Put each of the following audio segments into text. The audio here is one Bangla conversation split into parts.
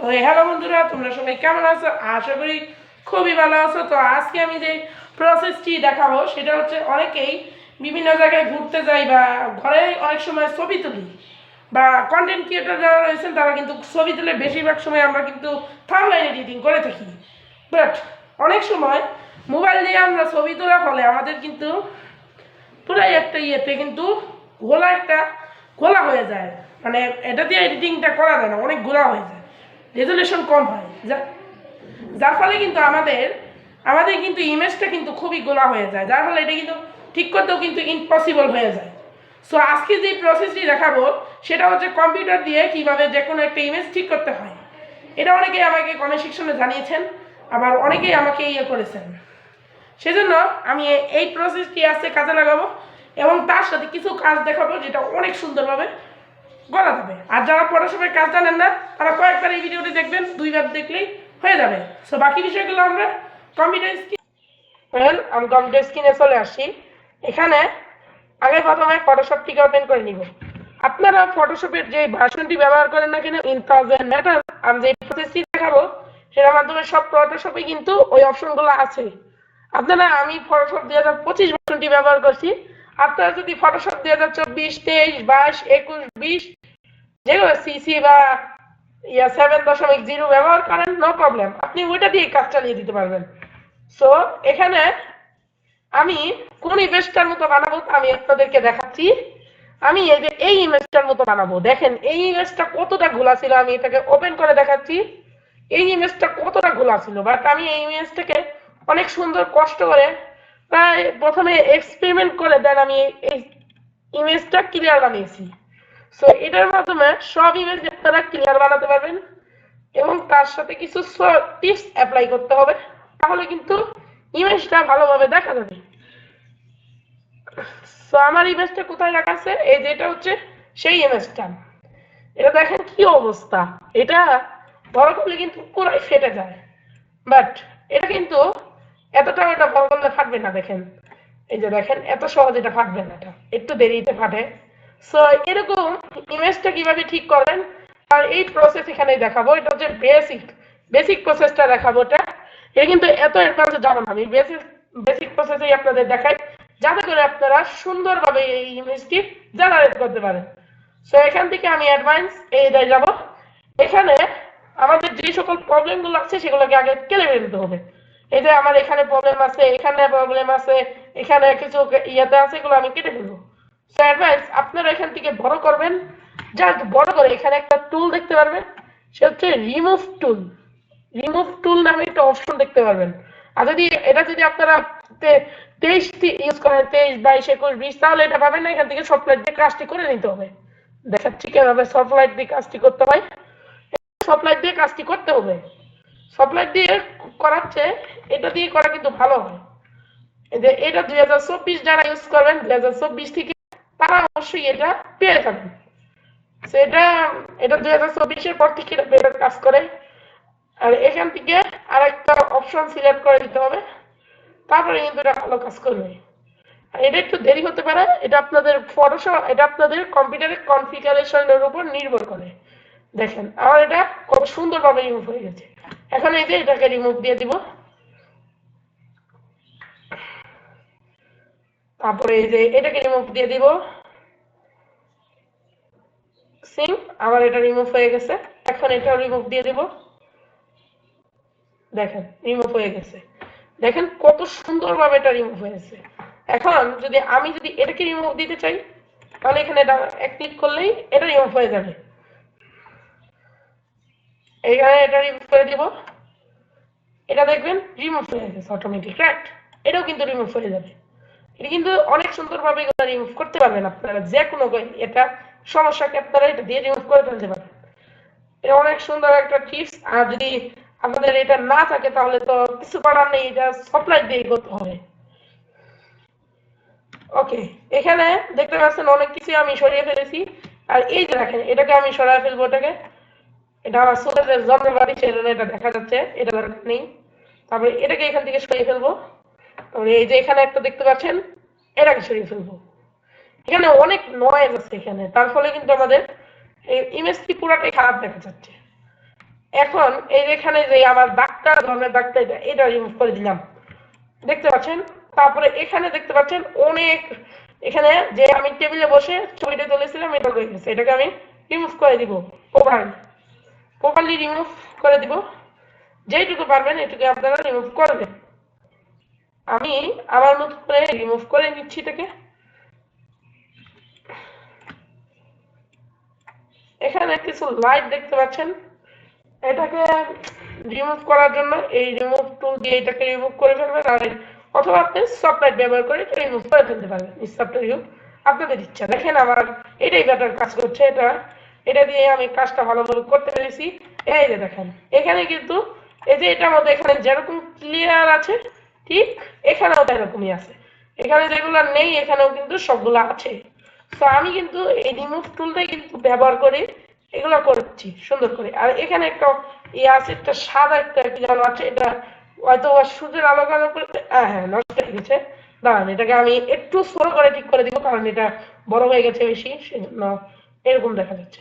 হ্যালো বন্ধুরা, তোমরা সবাই কেমন আছো? আশা করি খুবই ভালো আছো। তো আজকে আমি যে প্রসেসটি দেখাবো সেটা হচ্ছে, অনেকেই বিভিন্ন জায়গায় ঘুরতে যাই বা ঘরে অনেক সময় ছবি তুলি, বা কন্টেন্ট ক্রিয়েটর যারা রয়েছেন তারা কিন্তু ছবি তুলে বেশিরভাগ সময় আমরা কিন্তু থাম্বনেল এডিটিং করে থাকি। বাট অনেক সময় মোবাইল দিয়ে আমরা ছবি তোলার ফলে আমাদের কিন্তু পুরাই একটা ইয়েতে কিন্তু ঘোলা হয়ে যায়। মানে এটা দিয়ে এডিটিংটা করা যায় না, অনেক ঘোলা হয়ে যায়, রেজুলেশন কম হয়, যার ফলে কিন্তু আমাদের কিন্তু ইমেজটা কিন্তু খুবই গোলা হয়ে যায়, যার ফলে এটা কিন্তু ঠিক করতেও কিন্তু ইম্পসিবল হয়ে যায়। সো আজকে যে প্রসেসটি দেখাবো সেটা হচ্ছে কম্পিউটার দিয়ে কিভাবে যে কোনো একটা ইমেজ ঠিক করতে হয়। এটা অনেকেই আমাকে কমেন্ট সেকশনে জানিয়েছেন, আবার অনেকেই আমাকে করেছেন। সেজন্য আমি এই প্রসেসটি আজকে কাজে লাগাবো এবং তার সাথে কিছু কাজ দেখাবো যেটা অনেক সুন্দরভাবে করা যাবে। আর যারা ফটোশপের কাজ জানেন না তারা কয়েকবার এই ভিডিওটি দেখবেন, দুইবার দেখলেই হয়ে যাবে। সো বাকি বিষয়গুলো আমরা কম্পিউটার স্ক্রিনে চলে আসি। এখানে আগে প্রথমে ফটোশপটিকে ওপেন করে নিব। আপনারা ফটোশপের যে ভার্সনটি ব্যবহার করেন না কেন, ইন থাউজেন্ড ম্যাটার, আমি যে প্রসেসটি দেখাবো সেটার মাধ্যমে সব ফটোশপে কিন্তু ওই অপশনগুলো আছে। আমি ফটোশপ 2025 ভার্সনটি ব্যবহার করছি। আপনারা যদি ফটোশপ 2024, 23, 22, 21, 20 যেগুলো সিসি বা 7.0 ব্যবহার করেন, নো প্রবলেম, আপনি ওইটা দিয়ে কাজ চালিয়ে দিতে পারবেন। সো এখানে আমি কোন ইমেজটার মতো বানাবো আমি আপনাদেরকে দেখাচ্ছি। আমি এই ইমেজটার মতো বানাবো। দেখেন এই ইমেজটা কতটা ঘোলা ছিল, আমি এটাকে ওপেন করে দেখাচ্ছি। এই ইমেজটা কতটা ঘোলা ছিল, বাট আমি এই ইমেজটাকে অনেক সুন্দর কষ্ট করে প্রায় প্রথমে এক্সপেরিমেন্ট করে দেন আমি এই ইমেজটা ক্লিয়ার বানিয়েছি। সো এটার মাধ্যমে সব ইমেজ আপনারা ক্লিয়ার বানাতে পারবেন এবং তার সাথে কিছু টিপস অ্যাপ্লাই করতে হবে, তাহলে কিন্তু ইমেজটা ভালোভাবে দেখা যাবে। সো আমার ইমেজটা কোথায় রাখা আছে, এই যে এটা হচ্ছে সেই ইমেজটা। এটা দেখেন কি অবস্থা, এটা বড় করলে কিন্তু পুরাই ফেটে যায়, বাট এটা কিন্তু এতটা এটা বড় করলে ফাটবে না। দেখেন এই যে দেখেন এত সহজে এটা ফাটবে না, এটা একটু দেরিতে ফাটে। সো এরকম ইমেজটা কিভাবে ঠিক করেন আর এই প্রসেস এখানে দেখাবো। এটা হচ্ছে বেসিক প্রসেসটা দেখাবো। এটা কিন্তু এত অ্যাডভান্স যাবো না, আমি বেসিক প্রসেসই আপনাদের দেখাই, যাতে করে আপনারা সুন্দরভাবে এই ইমেজটি জেনারেট করতে পারেন। সো এখান থেকে আমি অ্যাডভান্স এই যাব। এখানে আমাদের যে সকল প্রবলেমগুলো আছে সেগুলোকে আগে কেটে ফেলতে হবে। এই যে আমার এখানে প্রবলেম আছে, এখানে প্রবলেম আছে, এখানে কিছু ইয়েতে আছে, এগুলো আমি কেটে ফেলবো। সো অ্যাডভান্স আপনারা এখান থেকে বড় করবেন, যা বড় করে এখানে একটা টুল দেখতে পারবেন, সে হচ্ছে রিমুভ টুল নামে একটা অপশন দেখতে পারবেন। আর যদি আপনারা 23 ইউজ করেন, 23, 22, 21, 20, তাহলে এটা পাবেন না। এখান থেকে সফটওয়্যার দিয়ে কাজটি করে নিতে হবে। দেখাচ্ছি কিভাবে সফটওয়্যার দিয়ে কাজটি করতে হয়। সফটওয়্যার দিয়ে কাজটি করতে হবে, সফটওয়্যার দিয়ে করাচ্ছে, এটা দিয়ে করা কিন্তু ভালো হয়। যে এটা 2024 যারা ইউজ করবেন 2024 থেকে, তারা অবশ্যই এটা পেয়ে যাবেন। সেটা এটা 2024-এর পর থেকে এটা বেটার কাজ করে। আর এখান থেকে আরেকটা অপশন সিলেক্ট করে দিতে হবে, তারপরে কিন্তু এটা ভালো কাজ করবে। আর এটা একটু দেরি হতে পারে, এটা আপনাদের কম্পিউটারের কনফিগারেশনের উপর নির্ভর করে। দেখেন আমার এটা কত সুন্দরভাবে রিমুভ হয়ে গেছে। এখন এই যে এটাকে রিমুভ দিয়ে দিব, তারপরে এই যে এটাকে রিমুভ দিয়ে দিব। সিং আমার এটা রিমুভ হয়ে গেছে। এখন এটাও রিমুভ দিয়ে দিব। দেখেন রিমুভ হয়ে গেছে। দেখেন কত সুন্দরভাবে এটা রিমুভ হয়েছে। এখন আমি এটাকে রিমুভ দিতে চাই, তাহলে এখানে এক ক্লিক করলেই এটা রিমুভ হয়ে যাবে। এখানে এটা রিমুভ করে দিব, এটা দেখবেন রিমুভ হয়ে গেছে অটোমেটিক, রাইট? এটাও কিন্তু রিমুভ হয়ে যাবে। এটা কিন্তু অনেক সুন্দরভাবে রিমুভ করতে পারবেন আপনারা, যে কোনো এটা সমস্যাকে আপনারা এটা দিয়ে রিমুভ করে ফেলতে পারবেন। এটা অনেক সুন্দর একটা টিপস। আর যদি আপনাদের এটা না থাকে তাহলে তো কিছু করার নেই, এটা সফটওয়্যার দিয়ে করতে হবে। ওকে, এখানে দেখতে পাচ্ছেন অনেক কিছু আমি সরিয়ে ফেলেছি। আর এই যে দেখেন এটাকে আমি সরিয়ে ফেলবো। এটা আমার ছোটদের জন্মের বাড়ি, সেজন্য এটা দেখা যাচ্ছে, এটা দরকার নেই। তারপরে এটাকে এখান থেকে সরিয়ে ফেলবো। তারপরে এই যে এখানে একটা দেখতে পাচ্ছেন, এটাকে সরিয়ে ফেলবো। এখানে অনেক নয়েজ আছে এখানে, তার ফলে কিন্তু আমাদের এই ইমেজটি পুরোটাই খারাপ দেখা যাচ্ছে। এখন এই এখানে যে আমার দাগটা ধরনের দাগটা এটা রিমুভ করে দিলাম, দেখতে পাচ্ছেন। তারপরে এখানে দেখতে পাচ্ছেন অনেক, এখানে যে আমি টেবিলে বসে ছবিটা তুলেছিলাম এটা রয়ে গেছে, এটাকে আমি রিমুভ করে দিব। প্রপারলি রিমুভ করে দিব, যেইটুকু পারবেন এটুকু আপনারা রিমুভ করবেন। আমি আমার মতো করে রিমুভ করে নিচ্ছি এটাকে। এখানে কিছু লাইট দেখতে পাচ্ছেন, এটাকে রিমুভ করার জন্য এই রিমুভ টুল দিয়ে এটাকে রিমুভ করে ফেলবেন, আর অথবা আপনি সফটওয়্যার ব্যবহার করে এটা রিমুভ করে ফেলতে পারবেন। সফটওয়্যার রিমুভ আপনাদের ইচ্ছা। দেখেন আমার এটাই বেটার কাজ করছে, এটা দিয়ে আমি কাজটা ভালোভাবে করতে পেরেছি। এই যে দেখেন এখানে কিন্তু এই যে এটার মধ্যে এখানে যেরকম ক্লিয়ার আছে ঠিক এখানেও এরকমই আছে, এখানে যেগুলো নেই এখানেও কিন্তু সবগুলো আছে। তো আমি কিন্তু এই রিমুভ টুলটাই কিন্তু ব্যবহার করে এগুলো করছি সুন্দর করে। আর এখানে একটা আছে, একটা সাদা একটা কি যেন আছে, এটা হয়তো সূর্যের আলো কালো করতে হ্যাঁ নষ্ট হয়ে গেছে। দাঁড়ান এটাকে আমি একটু ছোট করে ঠিক করে দিব, কারণ এটা বড় হয়ে গেছে বেশি, সেজন্য এরকম দেখা যাচ্ছে।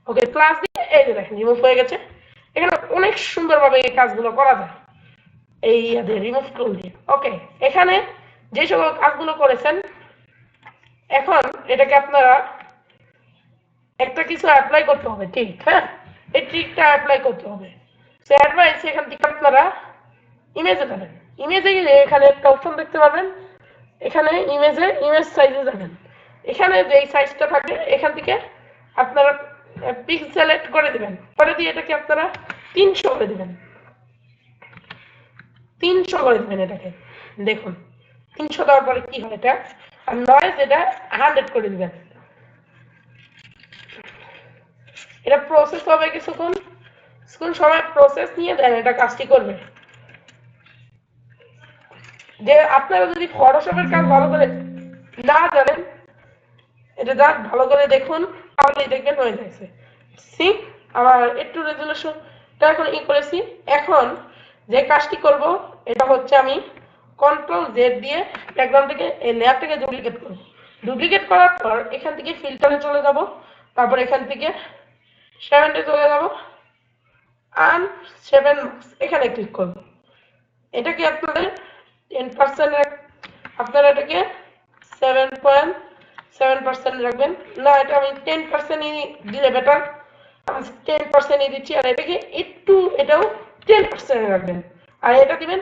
ওকে, প্লাস দিয়ে এই যে দেখেন রিমুভ হয়ে গেছে। এখানে অনেক সুন্দরভাবে এই কাজগুলো করা যায় এই রিমুভ টুল দিয়ে। ওকে, এখানে যে সকল কাজগুলো করেছেন এখন এটাকে আপনারা একটা কিছু অ্যাপ্লাই করতে হবে, ঠিক হ্যাঁ, এই ট্রিকটা অ্যাপ্লাই করতে হবে। সো অ্যাডভাইস এখান থেকে আপনারা ইমেজে যাবেন, ইমেজে গেলে এখানে একটা অপশন দেখতে পাবেন, এখানে ইমেজে ইমেজ সাইজে যাবেন। এখানে যে সাইজটা থাকে এখান থেকে আপনারা পিক্সেলেট করে দিবেন, করে দিয়ে এটাকে আপনারা 300 করে দিবেন, 300 করে দিবেন এটাকে। দেখুন 300 দেওয়ার পরে কি হয় এটা, আর নয়েজ এটা 100 করে দিবেন। এটা প্রসেস হবে কিছুক্ষণ সময় প্রসেস নিয়ে দেন এটা কাজটি করবে। যে আপনারা যদি ফটোশপের কাজ ভালো করে না জানেন, এটা যা ভালো করে দেখুন তাহলেই দেখবেন হয়ে যাচ্ছে। সি আমার একটু রেজুলেশনটা এখন করেছি। এখন যে কাজটি করব এটা হচ্ছে আমি কন্ট্রোল জেড দিয়ে ব্যাকগ্রাউন্ড থেকে এই লেয়ারটাকে ডুপ্লিকেট করব। ডুপ্লিকেট করার পর এখান থেকে ফিল্টারে চলে যাব, তারপর এখান থেকে 7 চলে যাব, আর 7 এখানে ক্লিক করব। এটাকে আপনাদের 10% আপনারা এটাকে 7.7% রাখবেন। না, এটা আমি 10% দিলে বেটার, আমি 10% দিচ্ছি। আর এটাকে একটু এটাও 10% রাখবেন, আর এটা দিবেন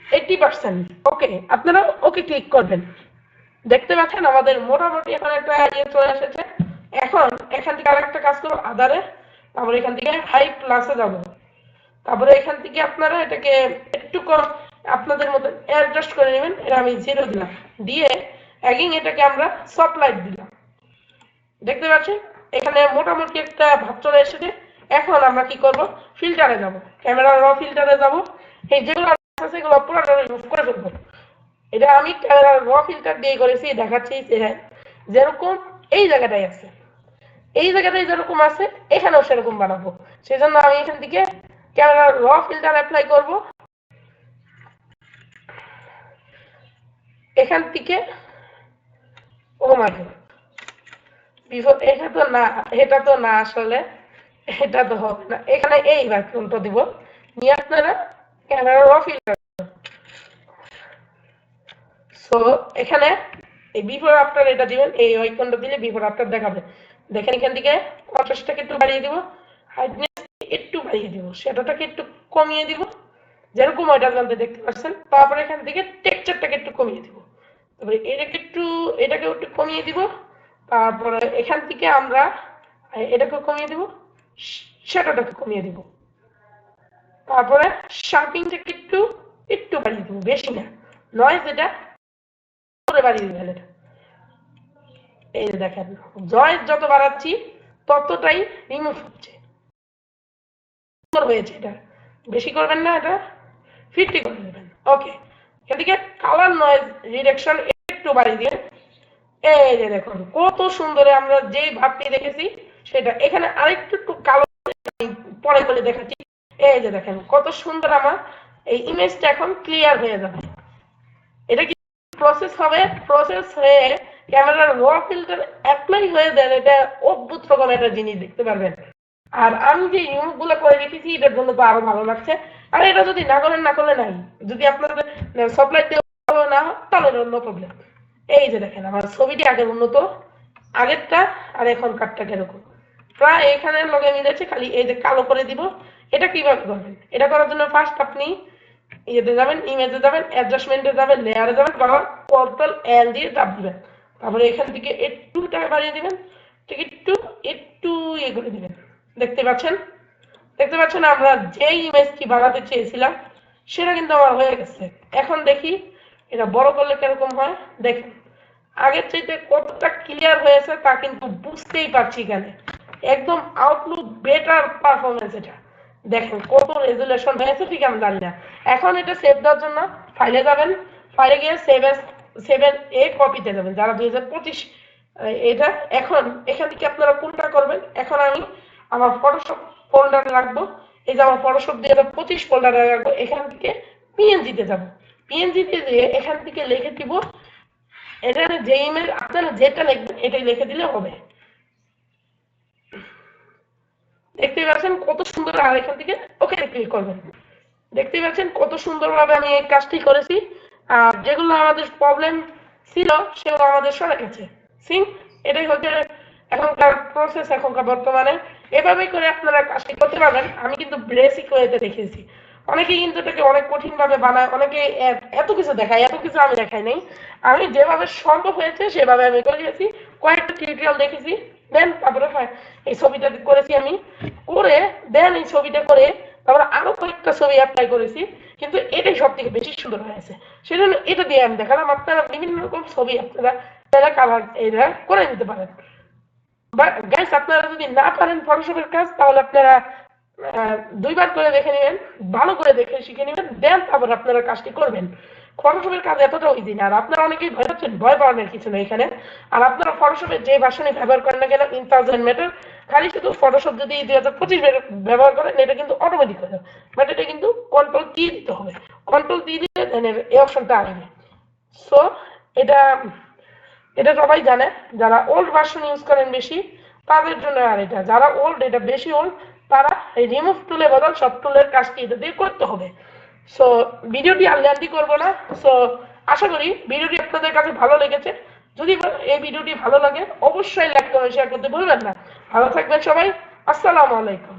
80%। ওকে, আপনারা ওকে ক্লিক করবেন। দেখতে পাচ্ছেন আমাদের মোটামুটি এখন একটা ইয়ে চলে এসেছে। এখন এখান থেকে আরেকটা কাজ করবো আদারে, তারপর এখান থেকে হাই প্লাসে যাব, তারপরে এখান থেকে আপনারা এটাকে একটু আপনাদের মতো অ্যাডজাস্ট করে নেবেন। এটা আমি 0 দিলাম, দিয়ে অ্যাগিং এটাকে আমরা সফট লাইট দিলাম। দেখতে পাচ্ছেন এখানে মোটামুটি একটা ভাব চলে এসেছে। এখন আমরা কি করব, ফিল্টারে যাব, ক্যামেরা র ফিল্টারে যাব, এই যেগুলো আছে সেগুলো পুরো রিমুভ করে ফেলবো। এটা আমি ক্যামেরা র ফিল্টার দিয়ে করেছি, দেখাচ্ছি যেরকম এই জায়গাটাই আছে, এই জায়গাটাই যেরকম আছে এখানেও সেরকম বানাবো। সেজন্য আমি এখান থেকে ক্যামেরা র ফিল্টার অ্যাপ্লাই করব। এখান থেকে ও মাই গড, এটা তো না আসলে, এটা তো হবে না। এখানে এই ব্যাকগ্রাউন্ডটা দিব, নিয়ে আপনারা ক্যামেরা র ফিল্টার। সো এখানে এই বিফোর আফটার এটা দিবেন, এই আইকনটা দিলে বিফোর আফটার দেখাবে। দেখেন এখান থেকে কন্ট্রাস্টটাকে একটু বাড়িয়ে দিব, হাইটনেস একটু বাড়িয়ে দিব, শ্যাডোটাকে একটু কমিয়ে দিব, যেরকম ওইটা জানতে দেখতে পাচ্ছেন। তারপরে এখান থেকে টেক্সচারটাকে একটু কমিয়ে দিব, তারপরে এটাকে একটু কমিয়ে দিব। তারপরে এখান থেকে আমরা এটাকে কমিয়ে দিব, শ্যাডোটাকে কমিয়ে দিব। তারপরে শার্পিংটাকে একটু একটু বাড়িয়ে দিব, বেশি না, নয়েজ এটা বাড়িয়ে দিবেন। এটা এই যে দেখেন নয়েজ যত বাড়াচ্ছি ততটাই রিমুভ হচ্ছে, হয়েছে। এটা বেশি করবেন না, এটা 50 করে দেবেন। ওকে, এদিকে কালার নয়েজ রিডাকশন একটু বাড়িয়ে দিয়ে এই যে দেখুন কত সুন্দর আমরা যে ভাবটি দেখেছি সেটা এখানে আরেকটু একটু কালো পরে করে দেখাচ্ছি। এই যে দেখেন কত সুন্দর আমার এই ইমেজটা এখন ক্লিয়ার হয়ে যাবে। এটা কি প্রসেস হবে, প্রসেস হয়ে ক্যামেরার র ফিল্টার অ্যাপ্লাই হয়ে দেন, এটা অদ্ভুত রকম একটা জিনিস দেখতে পারবেন। আর আমি যে ইউগুলো করে রেখেছি এটার জন্য তো আরো ভালো লাগছে। আর এটা যদি না করেন না করলে নাই, যদি আপনাদের সাপ্লাই ভালো না হয় তাহলে অন্য প্রবলেম। এই যে দেখেন আমার ছবিটি আগের উন্নত, আগেরটা আর এখনকারটা কিরকম প্রায় এখানের লগে মিলেছে, খালি এই যে কালো করে দিব। এটা কিভাবে করবেন? এটা করার জন্য ফার্স্ট আপনি ইয়েতে যাবেন, ইমেজে যাবেন, অ্যাডজাস্টমেন্টে যাবেন, লেয়ারে যাবেন, বারবার কন্ট্রোল এল দিয়ে চাপ দিবেন। তারপরে এখান থেকে একটুটা বাড়িয়ে দিবেন, ঠিক একটু একটু ইয়ে করে দিবেন। দেখতে পাচ্ছেন? দেখতে পাচ্ছেন আমরা যেই ইমেজটি বানাতে চেয়েছিলাম সেটা কিন্তু আমার হয়ে গেছে। এখন দেখি এটা বড় করলে কিরকম হয়। দেখেন আগের চাইতে কতটা ক্লিয়ার হয়েছে তা কিন্তু বুঝতেই পারছি এখানে। একদম আউটলুক বেটার পারফরমেন্স এটা। দেখেন কত রেজুলেশন হয়েছে ঠিক আমি জানি না। এখন এটা সেভ দেওয়ার জন্য ফাইলে যাবেন, ফাইলে গিয়ে সেভেন এ কপিতে যাবেন যারা 2025 এটা। এখন এখান থেকে আপনারা কোনটা করবেন? এখন আমি আমার ফটোশপ ফোল্ডারে রাখবো। এই যে আমার ফটোশপ 2025 ফোল্ডারে রাখবো। এখান থেকে পিএনজিতে যাব, পিএনজিতে যেয়ে এখান থেকে লিখে দিব এটা যে ইমেল আপনারা যেটা লিখবেন এটাই লিখে দিলে হবে। দেখতে পাচ্ছেন কত সুন্দর। আর এখান থেকে ওকে ক্লিক করবেন। দেখতে পাচ্ছেন কত সুন্দরভাবে আমি এই কাজটি করেছি। আর যেগুলো আমাদের প্রবলেম ছিল সেগুলো আমাদের সরে গেছে। সিং এটাই হচ্ছে এখনকার প্রসেস, এখনকার বর্তমানে এভাবেই করে আপনারা কাজটি করতে পারবেন। আমি কিন্তু বেসিক ওয়েতে দেখেছি। অনেকেই কিন্তু এটাকে অনেক কঠিন ভাবে বানায়, অনেকে এত কিছু দেখায়, এত কিছু আমি দেখাই নাই। আমি যেভাবে সম্ভব হয়েছে সেভাবে আমি করিয়েছি। কয়েকটা টিউটোরিয়াল দেখেছি, দেন তারপরে এই ছবিটা করেছি আমি, করে দেন এই ছবিটা করে তারপরে আরো কয়েকটা ছবি অ্যাপ্লাই করেছি। কিন্তু এটাই সব থেকে বেশি সুন্দর হয়েছে, সেজন্য এটা দিয়ে আমি দেখালাম। আপনারা বিভিন্ন রকম ছবি আপনারা কালার এটা করে নিতে পারেন। গাইস আপনারা যদি না পারেন ফটোশপের কাজ তাহলে আপনারা দুইবার করে দেখে নেবেন, ভালো করে দেখে শিখে নেবেন, দেন তারপর আপনারা কাজটি করবেন। ফটোশপের কাজ এতটাও ইজি না। আর আপনারা অনেকেই ভয় পাচ্ছেন, ভয় পাওয়ার কিছু নেই এখানে। আর আপনারা ফটোশপের যে ভার্সনে ব্যবহার করেন না কেন, ইন থাউজেন্ড ম্যাটার, খালি শুধু ফটোশপ যদি 2025 ব্যবহার করেন এটা কিন্তু অটোমেটিক হয়ে যাবে। বাট এটা কিন্তু কন্ট্রোল কি দিতে হবে, কন্ট্রোল কি দিলে দেন এই অপশনটা আসবে। সো এটা এটা সবাই জানে, যারা ওল্ড ভার্সন ইউজ করেন বেশি তাদের জন্য। আর এটা যারা ওল্ড, এটা বেশি ওল্ড, তারা এই রিমুভ টুলে বদল সব টুলের কাজটি এটা দিয়ে করতে হবে। সো ভিডিওটি আর লেন্থি করবো না। সো আশা করি ভিডিওটি আপনাদের কাছে ভালো লেগেছে। যদি এই ভিডিওটি ভালো লাগে অবশ্যই লাইক কমেন্ট শেয়ার করতে ভুলবেন না। ভালো থাকবেন সবাই। আসসালামু আলাইকুম।